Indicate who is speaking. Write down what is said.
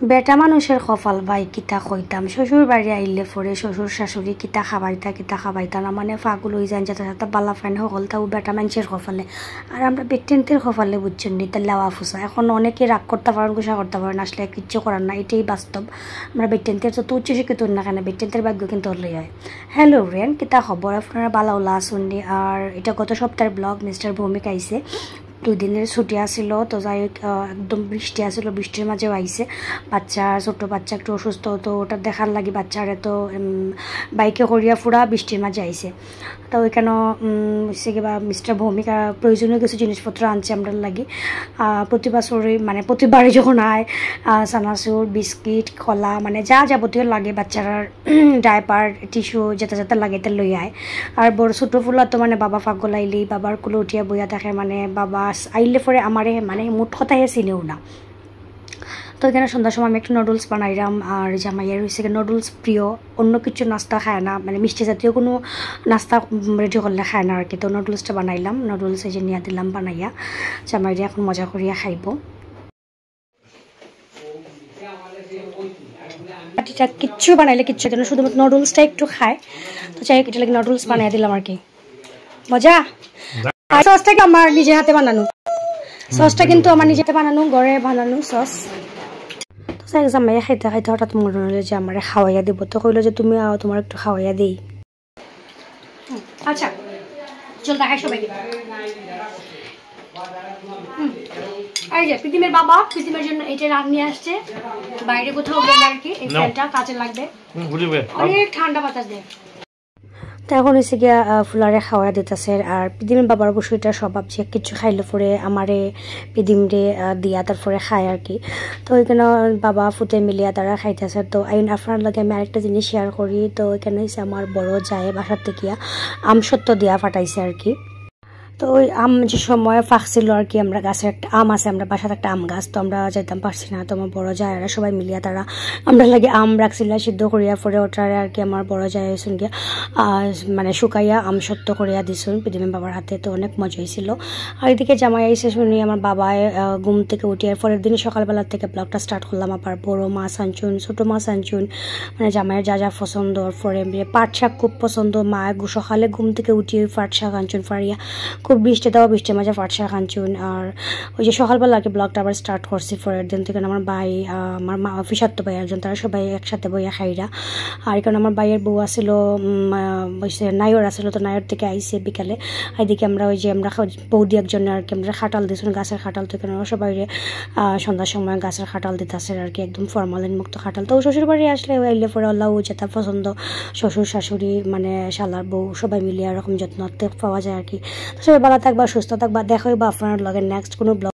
Speaker 1: বেটা মানুষের কপাল ভাই কিতা কইতাম শ্বশুর বাড়ি আইলে পরে শ্বশুর শাশুড়ি কিতা খাবাইতা না মানে ফাগুল হয়ে যান যাতে যাতে বালা ফাইন সকল তাও বেটা মানুষের কপালে আর আমরা বেটেন্টের কপালে বুঝছেন নি তা লেওয়া ফুসা এখন অনেকে রাগ করতে পারেন গুসা করতে পারেন আসলে কিচ্ছু করার না এটাই বাস্তব আমরা বেটেন্টের তো উচ্চ শিক্ষিত না কেন বেটেন্টের ভাগ্য কিন্তু হলেই হয়। হ্যালো রেন কিতা খবর আপনারা বালা ওলা শুননি আর এটা গত সপ্তাহের ব্লগ মিস্টার ভৌমিক আইছে 2 দিনের ছুটি আসিল তো যাই একদম বৃষ্টি আসিল বৃষ্টির মাঝেও আইছে বাচ্চা ছোট বাচ্চা একটু অসুস্থ তো ওটা দেখার লাগি বাচ্চারে তো বাইকে করিয়া ফুরা বৃষ্টির মাঝে আইছে তো ওইখানে হচ্ছে কিবা মিস্টার ভৌমিকা প্রয়োজনীয় কিছু জিনিসপত্র আনছে আমরা লাগি প্রতি বছরই মানে প্রতিবারই যখন আয় চানাচুর বিস্কিট কলা মানে যা যাবতীয় লাগে বাচ্চারার ডাইপার টিস্যু যেতে যেতে লাগে তে লই আয় আর বড় ছোটো ফুলা তো মানে বাবা ফাগল আইলেই বাবার কুলো উঠিয়া বইয়া থাকে মানে বাবা আইলে পরে আমারে মানে মোট কথাই চিনেও না। তো এখানে সন্ধ্যার সময় আমি একটু নুডলস বানাইলাম আর জামাইয়ের হয়েছে নুডলস প্রিয় অন্য কিছু নাস্তা খায় না মানে মিষ্টি জাতীয় কোনো নাস্তা রেডি করলে খায় না আর কি। তো নুডলসটা বানাইলাম নুডলস এই যে নিয়ে দিলাম বানাইয়া জামাইরে এখন মজা করিয়া খাইব। কিচ্ছু বানাইলে কিচ্ছু কেন শুধুমাত্র নুডলসটা একটু খায় তো চাই এটা লাগে নুডলস বানাই দিলাম আর কি মজা। আর সসটা কি আমার নিজের হাতে বানানো সসটা কিন্তু আমার নিজের হাতে বানানো ঘরে বানানো সস। তো চাই জামাইয়া খাইতে খাইতে হঠাৎ মনে হলো যে আমার খাওয়াইয়া দিব তো কইলো যে তুমি আও তোমার একটু খাওয়াইয়া দিই। আচ্ছা চল দেখাই সবাইকে। এই যে প্রীতিমের বাবা প্রীতিমের জন্য এটা রাগ নিয়ে আসছে বাইরে কোথাও গেলে আর কি এই ফ্যানটা কাজে লাগবে অনেক ঠান্ডা বাতাস দেয়। তো এখন হচ্ছে গিয়া ফুলারে খাওয়া দিতেছে আর প্রীতিমের বাবার বসুইটার স্বভাব যে কিছু খাইলে পরে আমারে প্রীতিমরে দিয়া তারপরে খায় আর কি। তো ওইখানে বাবা ফুটে মিলিয়া তারা খাইতেছে। তো আপনার লগে আমি আরেকটা জিনিস শেয়ার করি তো ওইখানে হচ্ছে আমার বড় যায় বাসার থেকে আমসত্ব দিয়া ফাটাইছে আর কি। তো ওই আম যে সময় ফাঁকছিল আর কি আমরা গাছের একটা আম আছে আমরা বাসাতে একটা আম গাছ তো আমরা যেতাম পারছি না তো আমার বড় যায় আর সবাই মিলিয়া তারা আমরা লাগে আম রাখছিল সিদ্ধ করিয়া পরে ওটারে আর কি আমার বড় যায় হয়েছেন গিয়া মানে শুকাইয়া আম সত্য করিয়া দিছুন প্রীতিমের বাবার হাতে তো অনেক মজা হয়েছিল। আর এদিকে জামাই এসে শুনি আমার বাবায় ঘুম থেকে উঠিয়ে পরের দিন সকালবেলা থেকে ব্লগটা স্টার্ট করলাম আবার বড় মাছ আনছুন ছোটো মাছ আনছুন মানে জামাইয়ের যা যা পছন্দ পরে পাট শাক খুব পছন্দ মা সকালে ঘুম থেকে উঠিয়ে পাট শাক আনছুন ফারিয়া খুব বৃষ্টি দেওয়া বৃষ্টির মাঝে ফাটসা খানছুন আর ওই যে সকালবেলা আর কি ব্লগটা আবার স্টার্ট করছি পরের দিন থেকে আমার ভাই আমার মা অফিসার তো ভাই একজন তারা সবাই একসাথে বইয়া খাইরা আর কারণ আমার ভাইয়ের বউ আসছিল নায়র আসছিল তো নায়র থেকে আইসে বিকালে এদিকে আমরা ওই যে আমরা বৌদি একজনের আর কি আমরা খাটাল দিয়েছিলাম গাছের খাটাল তো এখানে সবাই সন্ধ্যার সময় গাছের খাটাল দিতেছে আর কি একদম ফরমালিন মুক্ত খাটাল। তো শ্বশুর বাড়ি আসলে আইলে পরে আল্লাহ যেটা পছন্দ শ্বশুর শাশুড়ি মানে শালার বউ সবাই মিলিয়ে এরকম যত্ন পাওয়া যায় আর কি। সবাই ভালো থাকবা সুস্থ থাকবা দেখা হইবা আপনার লগে নেক্সট কোনো ব্লগ।